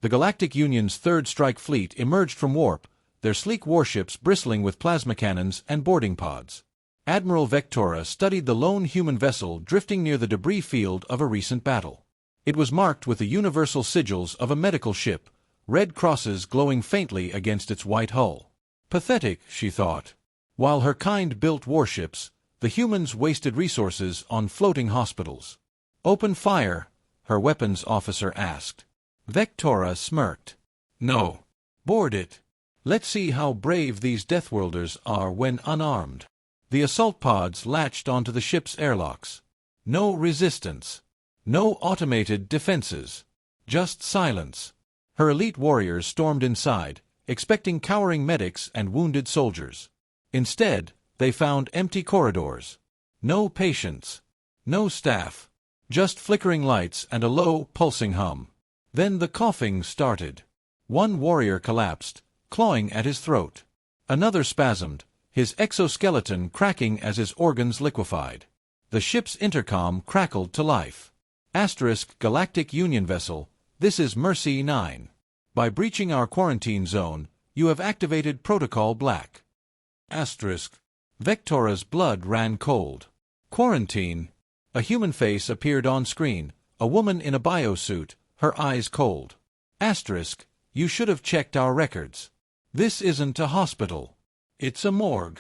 The Galactic Union's Third Strike Fleet emerged from warp, their sleek warships bristling with plasma cannons and boarding pods. Admiral Vectora studied the lone human vessel drifting near the debris field of a recent battle. It was marked with the universal sigils of a medical ship, red crosses glowing faintly against its white hull. Pathetic, she thought. While her kind built warships, the humans wasted resources on floating hospitals. "Open fire," her weapons officer asked. Vectora smirked. "No. Board it. Let's see how brave these Deathworlders are when unarmed." The assault pods latched onto the ship's airlocks. No resistance. No automated defenses. Just silence. Her elite warriors stormed inside, expecting cowering medics and wounded soldiers. Instead, they found empty corridors. No patients. No staff. Just flickering lights and a low, pulsing hum. Then the coughing started. One warrior collapsed, clawing at his throat. Another spasmed, his exoskeleton cracking as his organs liquefied. The ship's intercom crackled to life. Galactic Union vessel, this is Mercy 9. By breaching our quarantine zone, you have activated Protocol Black. Vectora's blood ran cold. Quarantine. A human face appeared on screen, a woman in a biosuit, her eyes cold. You should have checked our records. This isn't a hospital. It's a morgue.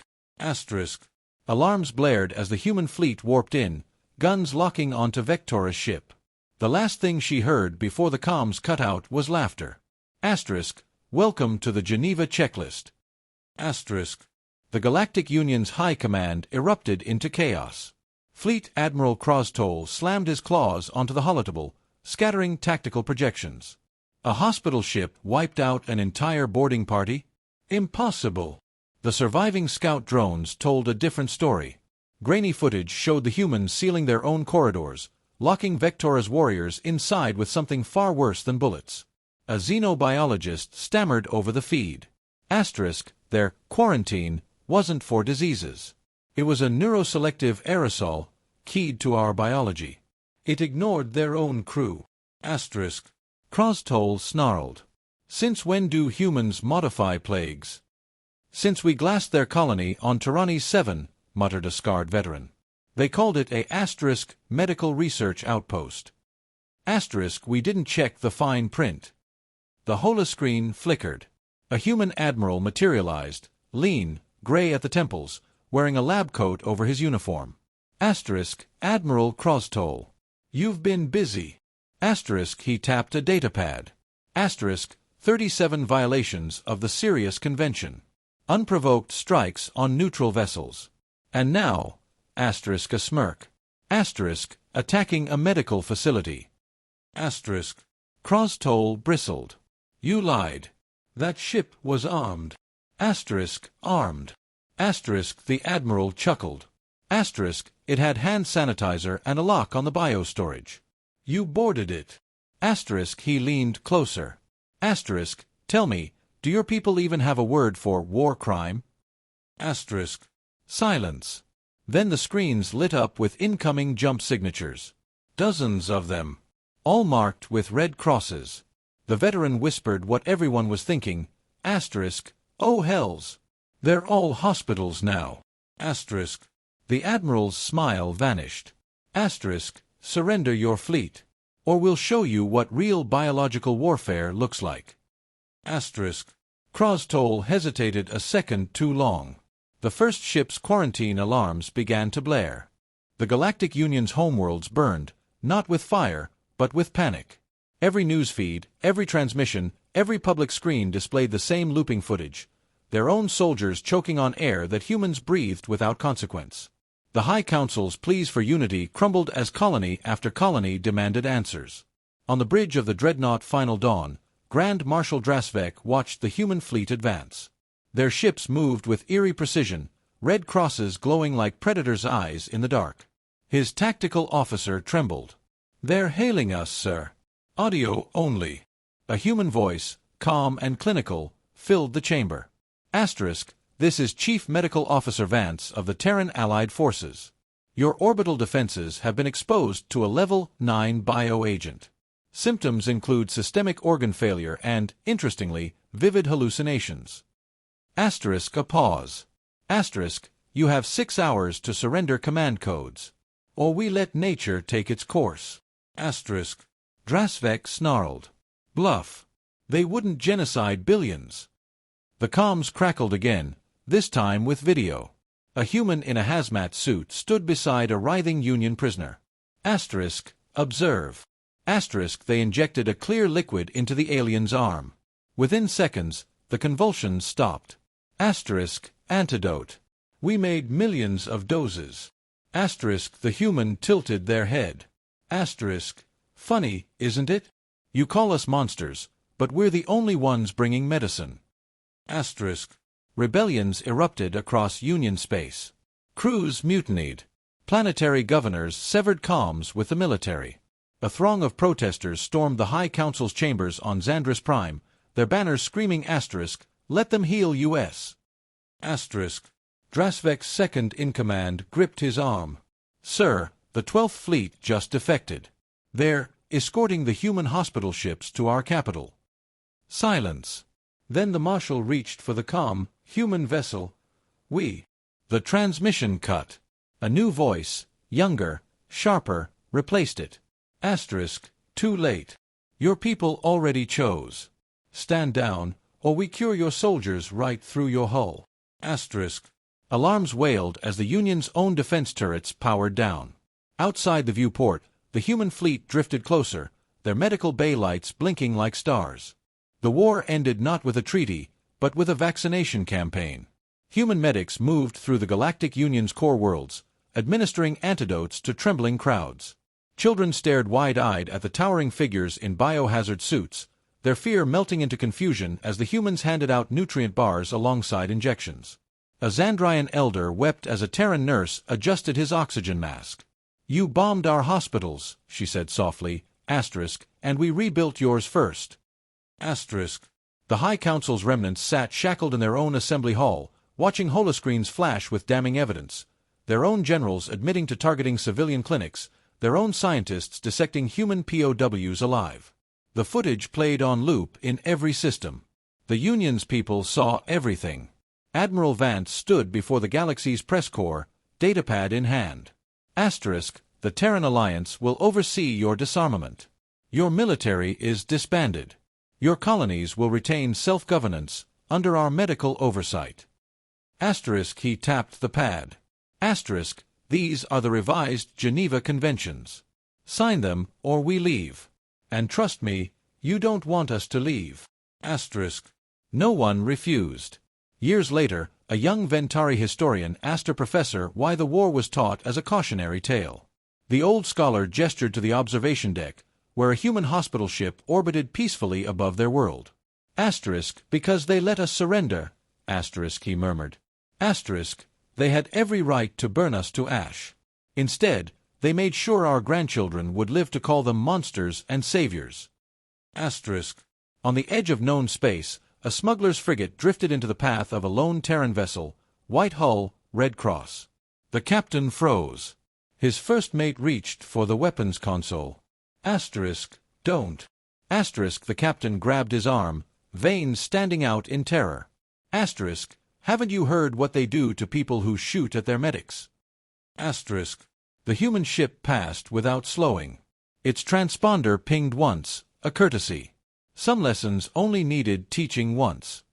Alarms blared as the human fleet warped in, guns locking onto Vectora's ship. The last thing she heard before the comms cut out was laughter. Welcome to the Geneva checklist. The Galactic Union's High Command erupted into chaos. Fleet Admiral Croztoll slammed his claws onto the holotable, scattering tactical projections. A hospital ship wiped out an entire boarding party? Impossible. The surviving scout drones told a different story. Grainy footage showed the humans sealing their own corridors, locking Vectora's warriors inside with something far worse than bullets. A xenobiologist stammered over the feed. Their quarantine wasn't for diseases. It was a neuroselective aerosol, keyed to our biology. It ignored their own crew. Croztoll snarled. Since when do humans modify plagues? Since we glassed their colony on Tyranny 7, muttered a scarred veteran. They called it a medical research outpost. We didn't check the fine print. The holoscreen flickered. A human admiral materialized, lean, gray at the temples, wearing a lab coat over his uniform. Admiral Croztoll. You've been busy. He tapped a datapad. 37 violations of the Sirius Convention. Unprovoked strikes on neutral vessels. And now, a smirk. Attacking a medical facility. Croztoll bristled. You lied. That ship was armed. Armed. The Admiral chuckled. It had hand sanitizer and a lock on the biostorage. You boarded it. He leaned closer. Tell me, do your people even have a word for war crime? Silence. Then the screens lit up with incoming jump signatures. Dozens of them. All marked with red crosses. The veteran whispered what everyone was thinking. Oh hells. They're all hospitals now. The Admiral's smile vanished. Surrender your fleet. Or we'll show you what real biological warfare looks like. Croztoll hesitated a second too long. The first ship's quarantine alarms began to blare. The Galactic Union's homeworlds burned, not with fire, but with panic. Every newsfeed, every transmission, every public screen displayed the same looping footage. Their own soldiers choking on air that humans breathed without consequence. The High Council's pleas for unity crumbled as colony after colony demanded answers. On the bridge of the dreadnought Final Dawn, Grand Marshal Drasvek watched the human fleet advance. Their ships moved with eerie precision, red crosses glowing like predators' eyes in the dark. His tactical officer trembled. They're hailing us, sir. Audio only. A human voice, calm and clinical, filled the chamber. This is Chief Medical Officer Vance of the Terran Allied Forces. Your orbital defenses have been exposed to a Level 9 bioagent. Symptoms include systemic organ failure and, interestingly, vivid hallucinations. Asterisk a pause. Asterisk, you have 6 hours to surrender command codes, or we let nature take its course. Asterisk. Drasvek snarled. Bluff. They wouldn't genocide billions. The comms crackled again, this time with video. A human in a hazmat suit stood beside a writhing Union prisoner. Asterisk, observe. Asterisk, they injected a clear liquid into the alien's arm. Within seconds, the convulsions stopped. Asterisk, antidote. We made millions of doses. Asterisk, the human tilted their head. Asterisk, funny, isn't it? You call us monsters, but we're the only ones bringing medicine. Asterisk. Rebellions erupted across Union space. Crews mutinied. Planetary governors severed comms with the military. A throng of protesters stormed the High Council's chambers on Xandris Prime, their banners screaming asterisk, let them heal US. Asterisk. Drasvek's second-in-command gripped his arm. Sir, the 12th Fleet just defected. They're escorting the human hospital ships to our capital. Silence. Then the Marshal reached for the human vessel. The transmission cut. A new voice, younger, sharper, replaced it. Asterisk, too late. Your people already chose. Stand down, or we cure your soldiers right through your hull. Asterisk. Alarms wailed as the Union's own defense turrets powered down. Outside the viewport, the human fleet drifted closer, their medical bay lights blinking like stars. The war ended not with a treaty, but with a vaccination campaign. Human medics moved through the Galactic Union's core worlds, administering antidotes to trembling crowds. Children stared wide-eyed at the towering figures in biohazard suits, their fear melting into confusion as the humans handed out nutrient bars alongside injections. A Xandrian elder wept as a Terran nurse adjusted his oxygen mask. You bombed our hospitals, she said softly, asterisk, and we rebuilt yours first. Asterisk. The High Council's remnants sat shackled in their own assembly hall, watching holoscreens flash with damning evidence. Their own generals admitting to targeting civilian clinics, their own scientists dissecting human POWs alive. The footage played on loop in every system. The Union's people saw everything. Admiral Vance stood before the galaxy's press corps, datapad in hand. Asterisk, the Terran Alliance will oversee your disarmament. Your military is disbanded. Your colonies will retain self-governance, under our medical oversight. Asterisk, he tapped the pad. Asterisk, these are the revised Geneva Conventions. Sign them, or we leave. And trust me, you don't want us to leave. Asterisk. No one refused. Years later, a young Ventari historian asked a professor why the war was taught as a cautionary tale. The old scholar gestured to the observation deck, where a human hospital ship orbited peacefully above their world. Asterisk, because they let us surrender. Asterisk, he murmured. Asterisk, they had every right to burn us to ash. Instead, they made sure our grandchildren would live to call them monsters and saviors. Asterisk. On the edge of known space, a smuggler's frigate drifted into the path of a lone Terran vessel, white hull, red cross. The captain froze. His first mate reached for the weapons console. Asterisk, don't. Asterisk, the captain grabbed his arm, veins standing out in terror. Asterisk, haven't you heard what they do to people who shoot at their medics? Asterisk. The human ship passed without slowing. Its transponder pinged once, a courtesy. Some lessons only needed teaching once.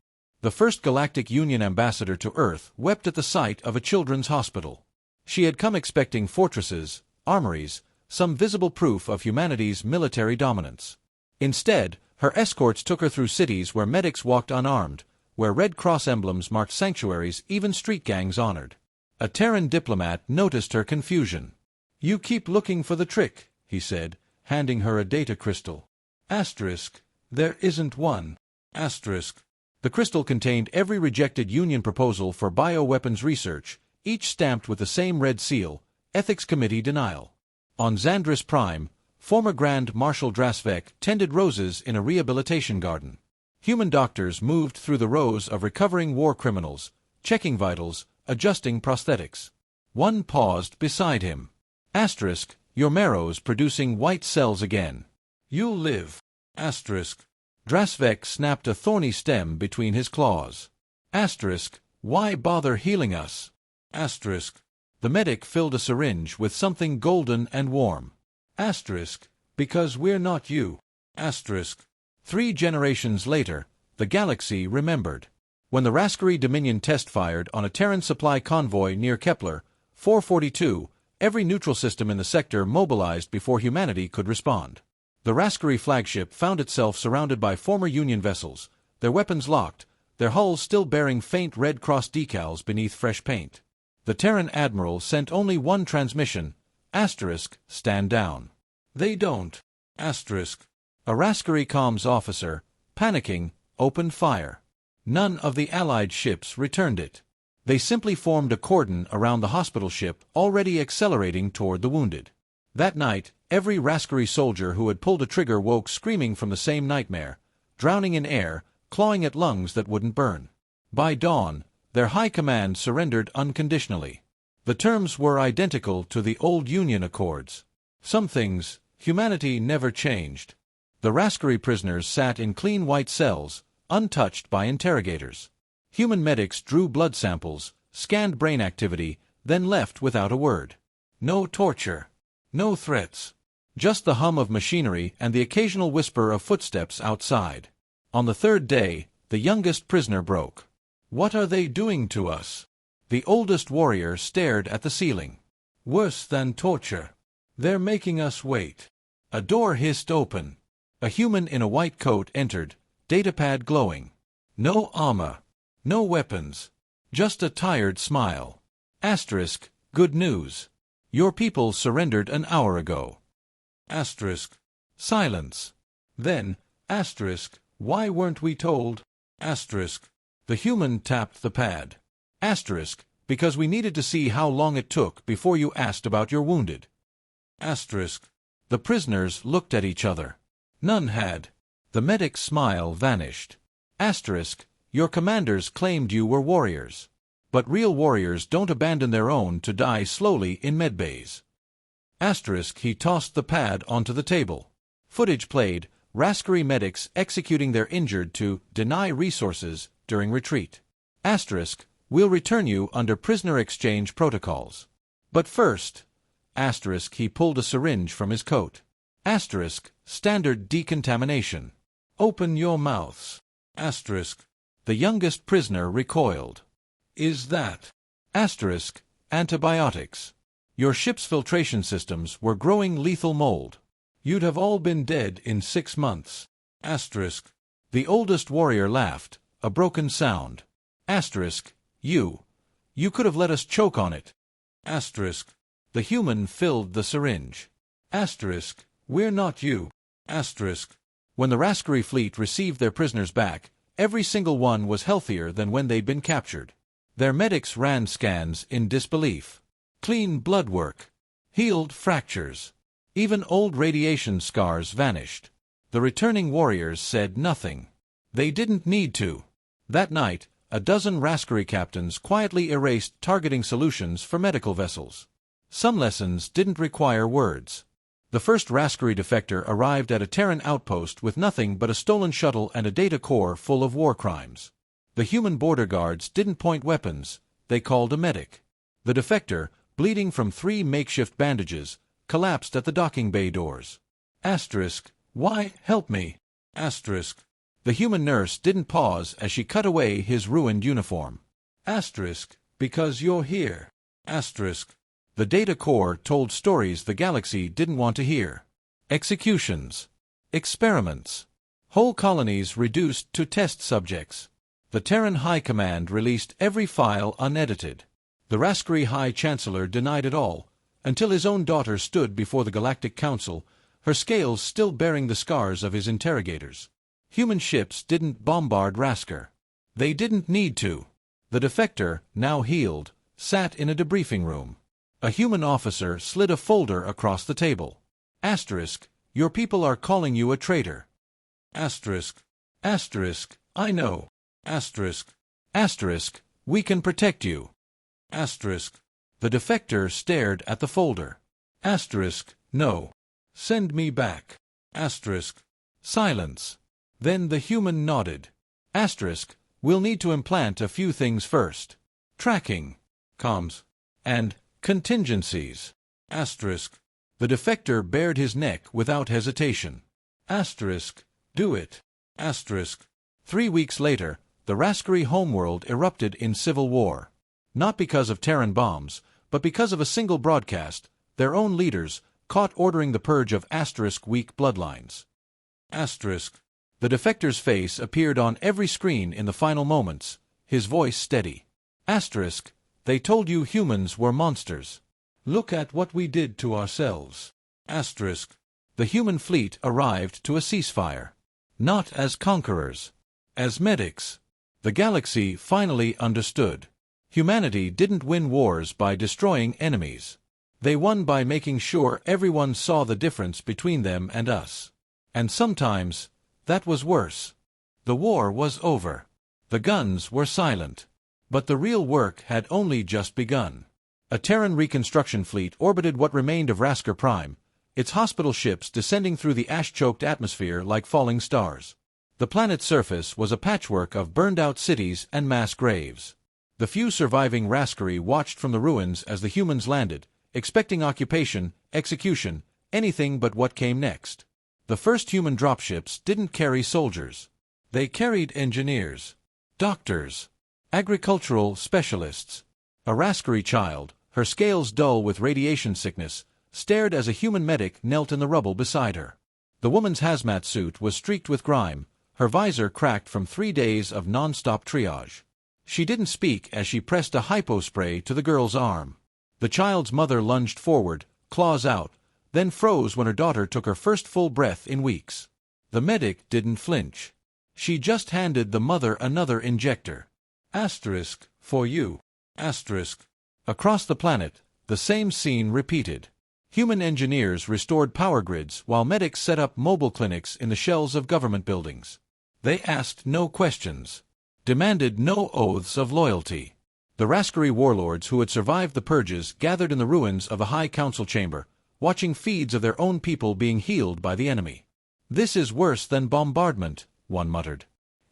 The first Galactic Union ambassador to Earth wept at the sight of a children's hospital. She had come expecting fortresses, armories, some visible proof of humanity's military dominance. Instead, her escorts took her through cities where medics walked unarmed, where Red Cross emblems marked sanctuaries even street gangs honored. A Terran diplomat noticed her confusion. You keep looking for the trick, he said, handing her a data crystal. Asterisk. There isn't one. Asterisk. The crystal contained every rejected Union proposal for bioweapons research, each stamped with the same red seal, Ethics Committee denial. On Xandris Prime, former Grand Marshal Drasvek tended roses in a rehabilitation garden. Human doctors moved through the rows of recovering war criminals, checking vitals, adjusting prosthetics. One paused beside him. Asterisk, your marrow's producing white cells again. You'll live. Asterisk. Drasvek snapped a thorny stem between his claws. Asterisk. Why bother healing us? Asterisk. The medic filled a syringe with something golden and warm. Asterisk. Because we're not you. Asterisk. 3 generations later, the galaxy remembered. When the Raskari Dominion test fired on a Terran supply convoy near Kepler 442, every neutral system in the sector mobilized before humanity could respond. The Raskari flagship found itself surrounded by former Union vessels, their weapons locked, their hulls still bearing faint Red Cross decals beneath fresh paint. The Terran admiral sent only one transmission, asterisk, stand down. They don't. Asterisk. A Raskari comms officer, panicking, opened fire. None of the Allied ships returned it. They simply formed a cordon around the hospital ship already accelerating toward the wounded. That night, every Raskari soldier who had pulled a trigger woke screaming from the same nightmare, drowning in air, clawing at lungs that wouldn't burn. By dawn, their high command surrendered unconditionally. The terms were identical to the old Union Accords. Some things, humanity never changed. The Raskari prisoners sat in clean white cells, untouched by interrogators. Human medics drew blood samples, scanned brain activity, then left without a word. No torture. No threats. Just the hum of machinery and the occasional whisper of footsteps outside. On the 3rd day, the youngest prisoner broke. What are they doing to us? The oldest warrior stared at the ceiling. Worse than torture. They're making us wait. A door hissed open. A human in a white coat entered, datapad glowing. No armor. No weapons. Just a tired smile. Asterisk. Good news. Your people surrendered an hour ago. Asterisk. Silence. Then, asterisk. Why weren't we told? Asterisk. The human tapped the pad. Asterisk. Because we needed to see how long it took before you asked about your wounded. Asterisk. The prisoners looked at each other. None had. The medic's smile vanished. Asterisk. Your commanders claimed you were warriors. But real warriors don't abandon their own to die slowly in medbays. Asterisk. He tossed the pad onto the table. Footage played, Raskari medics executing their injured to deny resources during retreat. Asterisk. We'll return you under prisoner exchange protocols. But first, asterisk. He pulled a syringe from his coat. Asterisk. Standard decontamination. Open your mouths. Asterisk. The youngest prisoner recoiled. Is that? Asterisk. Antibiotics. Your ship's filtration systems were growing lethal mold. You'd have all been dead in 6 months. Asterisk. The oldest warrior laughed, a broken sound. Asterisk. You could have let us choke on it. Asterisk. The human filled the syringe. Asterisk. We're not you. Asterisk. When the Raskari fleet received their prisoners back, every single one was healthier than when they'd been captured. Their medics ran scans in disbelief. Clean blood work. Healed fractures. Even old radiation scars vanished. The returning warriors said nothing. They didn't need to. That night, a dozen Raskari captains quietly erased targeting solutions for medical vessels. Some lessons didn't require words. The first Raskari defector arrived at a Terran outpost with nothing but a stolen shuttle and a data core full of war crimes. The human border guards didn't point weapons, they called a medic. The defector, bleeding from 3 makeshift bandages, collapsed at the docking bay doors. Asterisk. Why, help me. Asterisk. The human nurse didn't pause as she cut away his ruined uniform. Asterisk. Because you're here. Asterisk. The data core told stories the galaxy didn't want to hear. Executions. Experiments. Whole colonies reduced to test subjects. The Terran High Command released every file unedited. The Raskari High Chancellor denied it all, until his own daughter stood before the Galactic Council, her scales still bearing the scars of his interrogators. Human ships didn't bombard Raskar. They didn't need to. The defector, now healed, sat in a debriefing room. A human officer slid a folder across the table. Asterisk. Your people are calling you a traitor. Asterisk. Asterisk. I know. Asterisk. Asterisk. We can protect you. Asterisk. The defector stared at the folder. Asterisk. No. Send me back. Asterisk. Silence. Then the human nodded. Asterisk. We'll need to implant a few things first. Tracking. Comms. And contingencies. Asterisk. The defector bared his neck without hesitation. Asterisk. Do it. Asterisk. 3 weeks later, the Raskari homeworld erupted in civil war. Not because of Terran bombs, but because of a single broadcast, their own leaders, caught ordering the purge of asterisk weak bloodlines. Asterisk. The defector's face appeared on every screen in the final moments, his voice steady. Asterisk. They told you humans were monsters. Look at what we did to ourselves. Asterisk. The human fleet arrived to a ceasefire. Not as conquerors. As medics. The galaxy finally understood. Humanity didn't win wars by destroying enemies. They won by making sure everyone saw the difference between them and us. And sometimes, that was worse. The war was over. The guns were silent. But the real work had only just begun. A Terran reconstruction fleet orbited what remained of Raskar Prime, its hospital ships descending through the ash-choked atmosphere like falling stars. The planet's surface was a patchwork of burned-out cities and mass graves. The few surviving Raskari watched from the ruins as the humans landed, expecting occupation, execution, anything but what came next. The first human dropships didn't carry soldiers. They carried engineers, doctors, agricultural specialists. A Raskari child, her scales dull with radiation sickness, stared as a human medic knelt in the rubble beside her. The woman's hazmat suit was streaked with grime, her visor cracked from 3 days of non-stop triage. She didn't speak as she pressed a hypospray to the girl's arm. The child's mother lunged forward, claws out, then froze when her daughter took her first full breath in weeks. The medic didn't flinch. She just handed the mother another injector. Asterisk, for you. Asterisk. Across the planet, the same scene repeated. Human engineers restored power grids while medics set up mobile clinics in the shells of government buildings. They asked no questions. Demanded no oaths of loyalty. The Raskari warlords who had survived the purges gathered in the ruins of the High Council chamber, watching feeds of their own people being healed by the enemy. This is worse than bombardment, one muttered.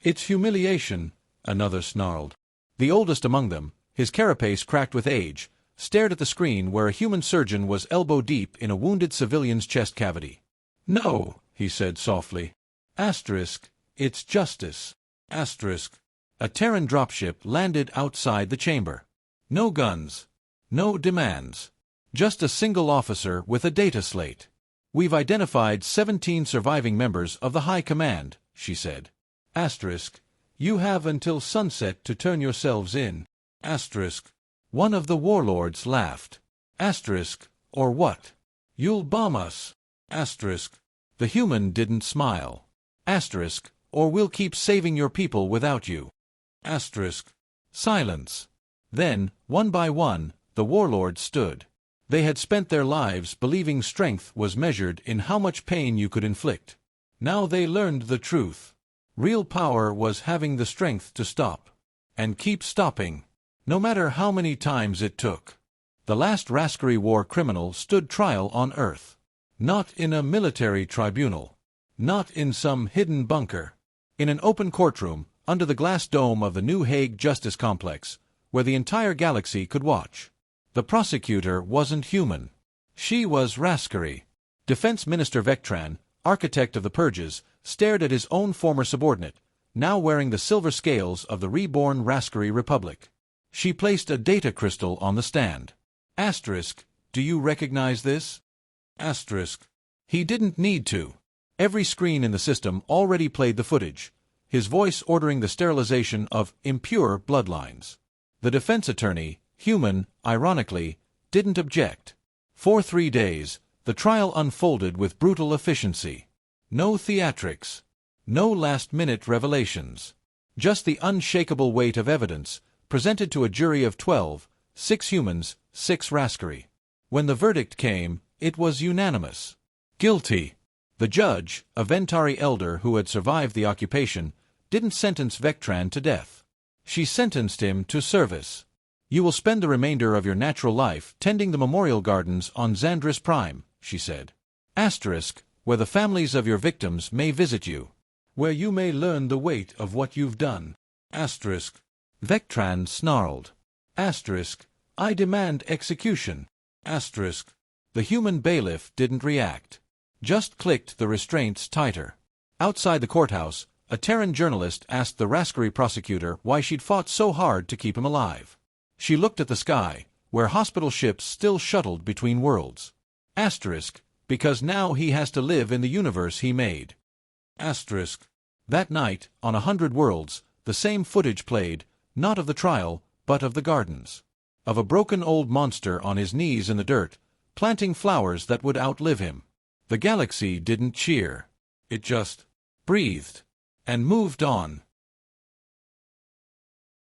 It's humiliation, another snarled. The oldest among them, his carapace cracked with age, stared at the screen where a human surgeon was elbow-deep in a wounded civilian's chest cavity. No, he said softly. Asterisk, it's justice. Asterisk. A Terran dropship landed outside the chamber. No guns. No demands. Just a single officer with a data slate. We've identified 17 surviving members of the High Command, she said. Asterisk. You have until sunset to turn yourselves in. Asterisk. One of the warlords laughed. Asterisk. Or what? You'll bomb us. Asterisk. The human didn't smile. Asterisk. Or we'll keep saving your people without you. Asterisk. Silence. Then, one by one, the warlords stood. They had spent their lives believing strength was measured in how much pain you could inflict. Now they learned the truth. Real power was having the strength to stop. And keep stopping. No matter how many times it took. The last Raskari war criminal stood trial on Earth. Not in a military tribunal. Not in some hidden bunker. In an open courtroom, under the glass dome of the New Hague Justice Complex, where the entire galaxy could watch. The prosecutor wasn't human. She was Raskari. Defense Minister Vectran, architect of the purges, stared at his own former subordinate, now wearing the silver scales of the reborn Raskari Republic. She placed a data crystal on the stand. Asterisk, do you recognize this? Asterisk. He didn't need to. Every screen in the system already played the footage, his voice ordering the sterilization of impure bloodlines. The defense attorney, human, ironically, didn't object. For 3 days, the trial unfolded with brutal efficiency. No theatrics. No last-minute revelations. Just the unshakable weight of evidence, presented to a jury of 12, 6 humans, 6 Raskari. When the verdict came, it was unanimous. Guilty. The judge, a Ventari elder who had survived the occupation, didn't sentence Vectran to death. She sentenced him to service. You will spend the remainder of your natural life tending the memorial gardens on Xandris Prime, she said. Asterisk, where the families of your victims may visit you, where you may learn the weight of what you've done. Asterisk. Vectran snarled. Asterisk. I demand execution. Asterisk. The human bailiff didn't react. Just clicked the restraints tighter. Outside the courthouse, a Terran journalist asked the rascally prosecutor why she'd fought so hard to keep him alive. She looked at the sky, where hospital ships still shuttled between worlds. Asterisk. Because now he has to live in the universe he made. Asterisk. That night, on 100 Worlds, the same footage played, not of the trial, but of the gardens. Of a broken old monster on his knees in the dirt, planting flowers that would outlive him. The galaxy didn't cheer. It just breathed and moved on.